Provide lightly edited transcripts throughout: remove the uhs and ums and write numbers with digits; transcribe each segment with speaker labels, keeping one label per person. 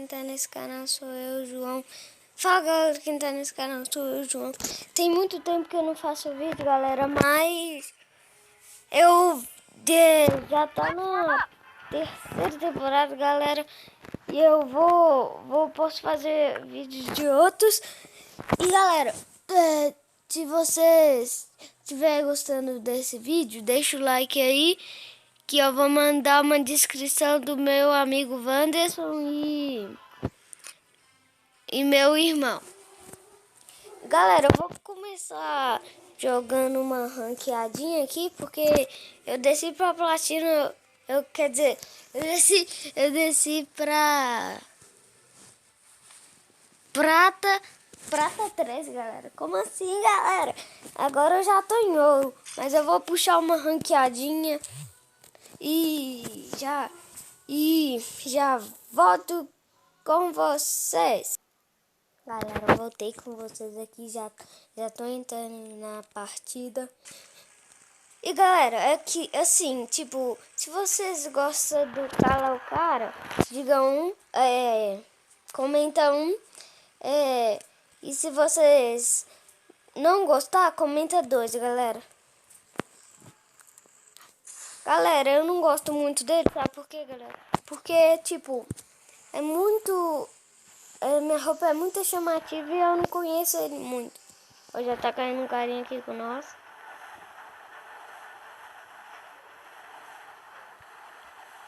Speaker 1: quem tá nesse canal sou eu, João. Fala, galera, quem tá nesse canal sou eu, João. Tem muito tempo que eu não faço vídeo, galera, mas já tá na terceira temporada, galera, e eu posso fazer vídeos de outros. E, galera, se vocês estiverem gostando desse vídeo, deixa o like aí, que eu vou mandar uma descrição do meu amigo Wanderson e meu irmão. Galera, eu vou começar jogando uma ranqueadinha aqui, porque eu desci pra platina, quer dizer, eu desci pra prata 3, galera. Como assim, galera? Agora eu já tô em ouro, mas eu vou puxar uma ranqueadinha e já volto com vocês. Galera, eu voltei com vocês aqui, já tô entrando na partida. E, galera, é que, assim, tipo, se vocês gostam do Cala o Cara, diga comenta e se vocês não gostar, comenta 2, galera. Galera, eu não gosto muito dele, sabe por quê, galera? Porque, tipo, minha roupa é muito chamativa e eu não conheço ele muito. Hoje já tá caindo um carinha aqui com nós.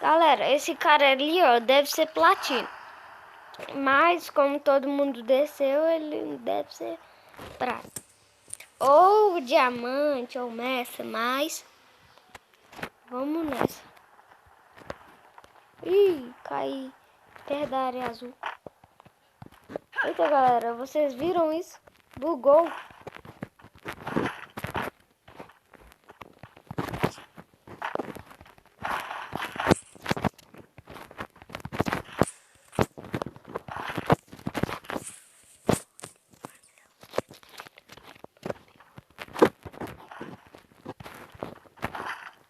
Speaker 1: Galera, esse cara ali, ó, deve ser platino. Mas, como todo mundo desceu, ele deve ser prata. Ou diamante, ou mestre, mas... Vamos nessa. Ih, caí perto da área azul. Eita, galera, vocês viram isso? Bugou.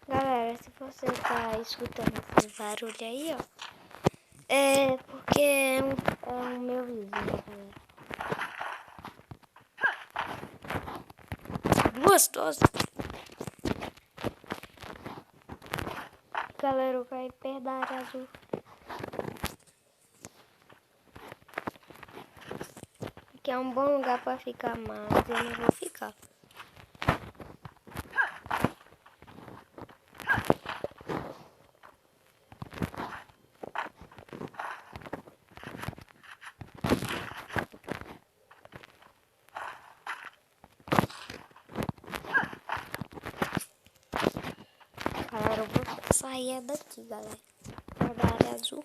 Speaker 1: Galera, se você tá escutando esse barulho aí, ó, é porque é o meu vizinho, galera. Gostoso. Galera, eu caí perto da área azul. Que é um bom lugar pra ficar, mas eu não vou ficar. Galera, eu vou sair daqui, galera. Da área azul.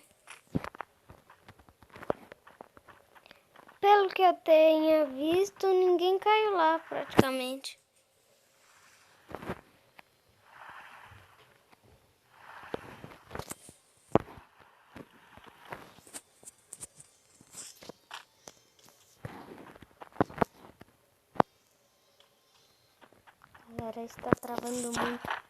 Speaker 1: Pelo que eu tenha visto, ninguém caiu lá, praticamente. Galera, está travando muito.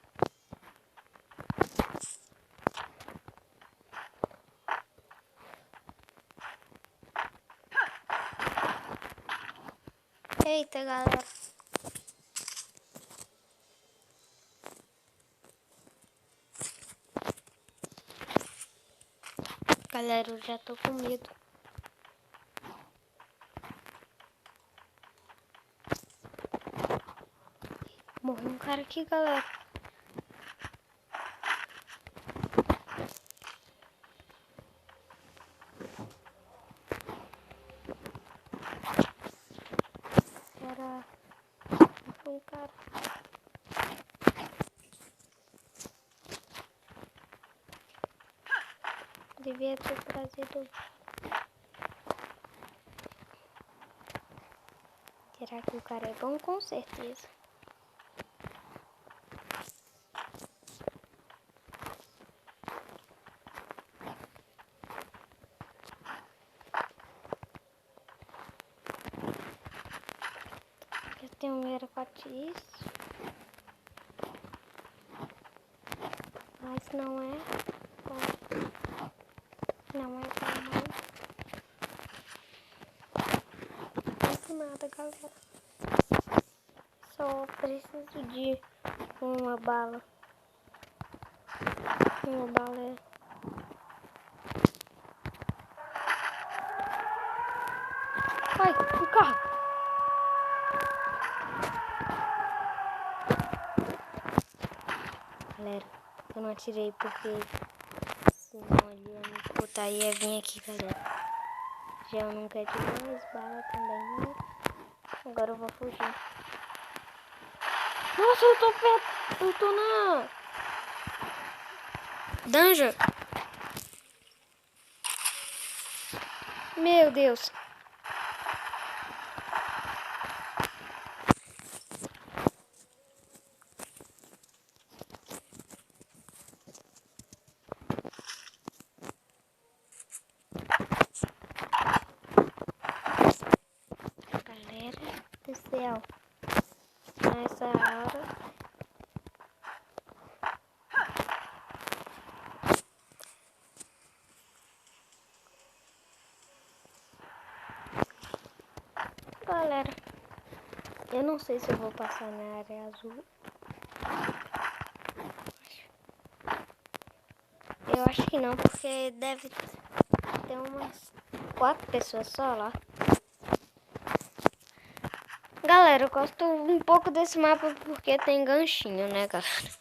Speaker 1: Eita, galera. Galera, eu já tô com medo. Morreu um cara aqui, galera. Morreu um cara. Devia ter trazido. Será que o cara é bom? Com certeza. Eu tenho um Erapatis. Mas não é bom. Não é bom, não. nada, galera. Só preciso de uma bala. Uma bala é... Ai, um carro! Galera, eu não atirei porque senão ele ia me escutar e ia vir aqui, galera. Já eu não quero mais bala também, né? Agora eu vou fugir. Nossa, eu tô perto. Eu tô na... Dungeon. Meu Deus. Galera do céu. Nessa hora... Galera, eu não sei se eu vou passar na área azul. Eu acho que não, porque deve ter umas 4 pessoas só lá. Galera, eu gosto um pouco desse mapa porque tem ganchinho, né, galera?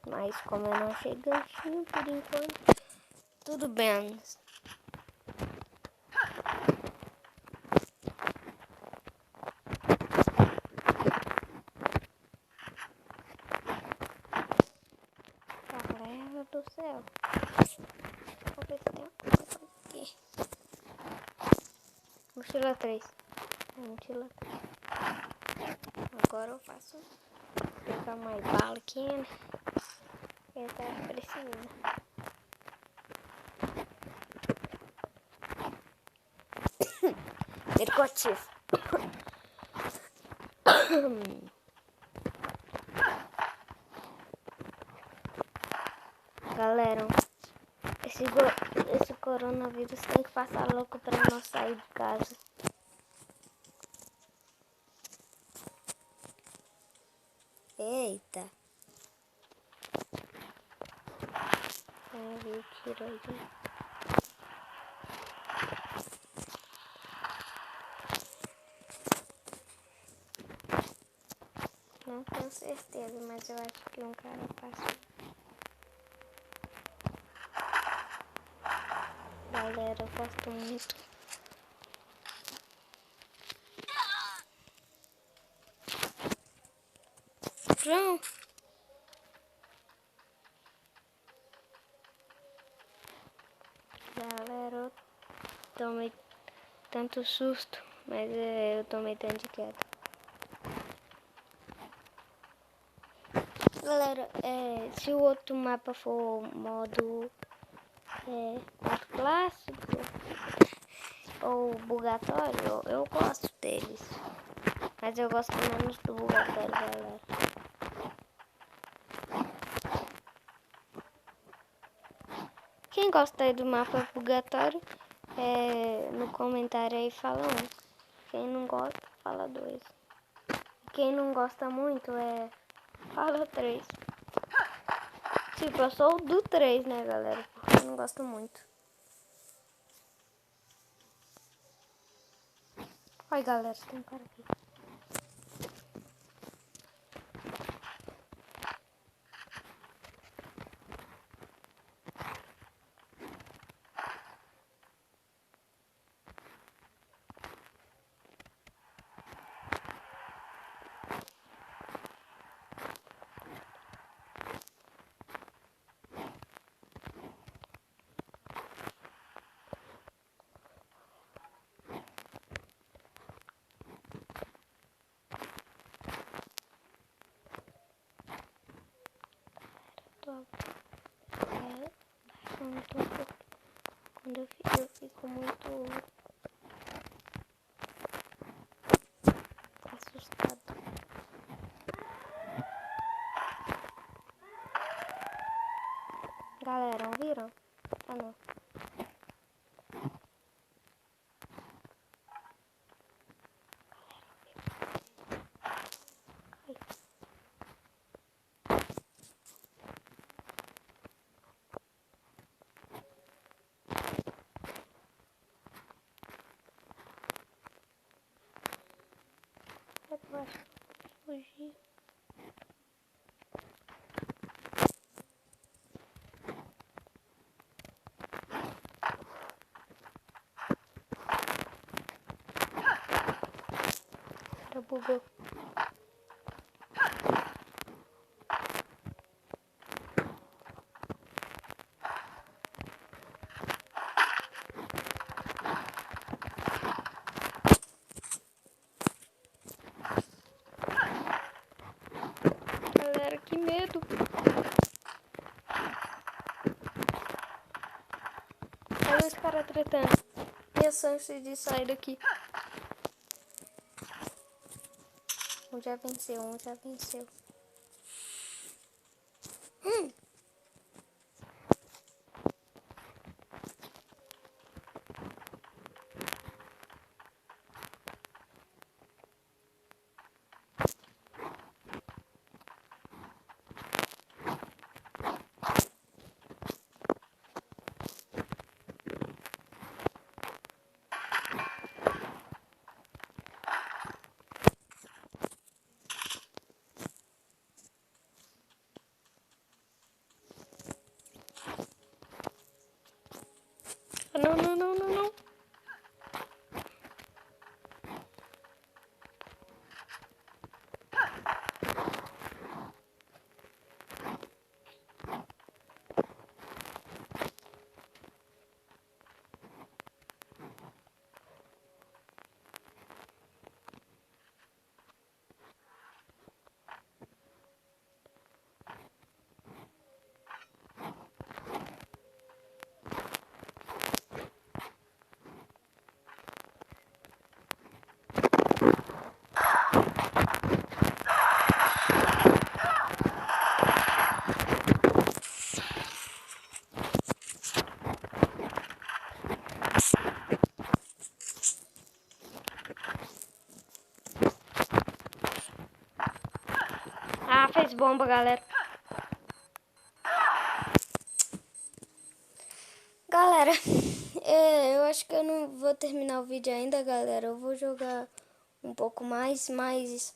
Speaker 1: Mas como eu não achei ganchinho por enquanto, tudo bem. Galera do céu. Vou ver se tem alguma coisa aqui. Mochila 3. Mochila 3. Agora eu faço pegar mais bala aqui, né? Eu tava precisando. Percotivo. Galera, esse coronavírus tem que passar louco pra não sair de casa. Eita. Viu, tirou aí. Não tenho certeza, mas eu acho que um cara passou. Galera, eu gosto muito. Pronto. Galera, eu tomei tanto susto, mas eu tomei tanto de queda. Galera, se o outro mapa for modo clássico ou bugatório, eu gosto deles. Mas eu gosto menos do bugatório, galera. Quem gosta aí do mapa bugatório, no comentário aí fala um. Quem não gosta, fala 2. Quem não gosta muito, fala 3. Tipo, eu sou do 3, né, galera? Porque eu não gosto muito. Oi, galera, tem um cara aqui. Quando eu fico muito assustado. Galera, ouviram? Ah, não. Eu acho que fugir. Bugou. Galera, que medo. Olha os caras tretando. Minha chance de sair daqui. Um já venceu, um já venceu. Não, não, não, não, não. Ah, fez bomba, galera. Galera, eu acho que eu não vou terminar o vídeo ainda, galera. Eu vou jogar um pouco mais, mas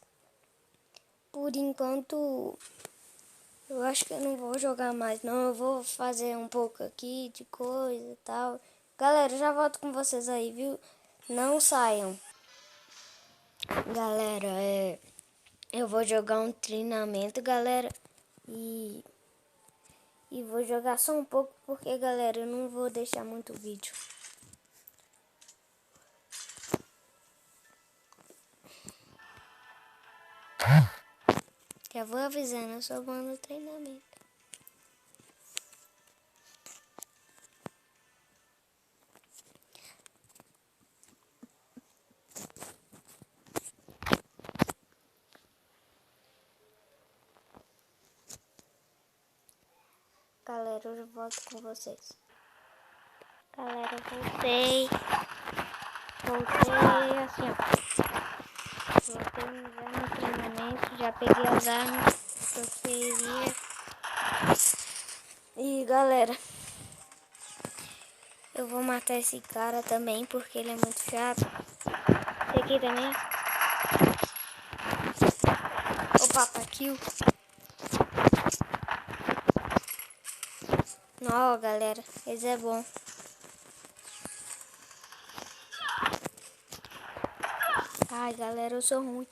Speaker 1: por enquanto eu acho que eu não vou jogar mais, não. Eu vou fazer um pouco aqui de coisa e tal. Galera, eu já volto com vocês aí, viu? Não saiam. Galera, eu vou jogar um treinamento, galera. E vou jogar só um pouco, porque, galera, eu não vou deixar muito vídeo. Já vou avisando, eu sou bom no treinamento. Galera, eu volto com vocês. Galera, voltei. Voltei assim, ó. Voltei já no treinamento, já peguei as armas que eu queria. E galera, eu vou matar esse cara também, porque ele é muito chato. Esse aqui também. Opa, kill. Ó, galera, esse é bom. Ai, galera, eu sou ruim.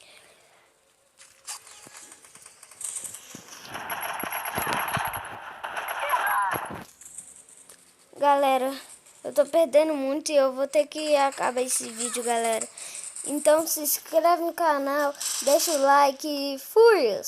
Speaker 1: Galera, eu tô perdendo muito e eu vou ter que acabar esse vídeo, galera. Então se inscreve no canal, deixa o like e fui!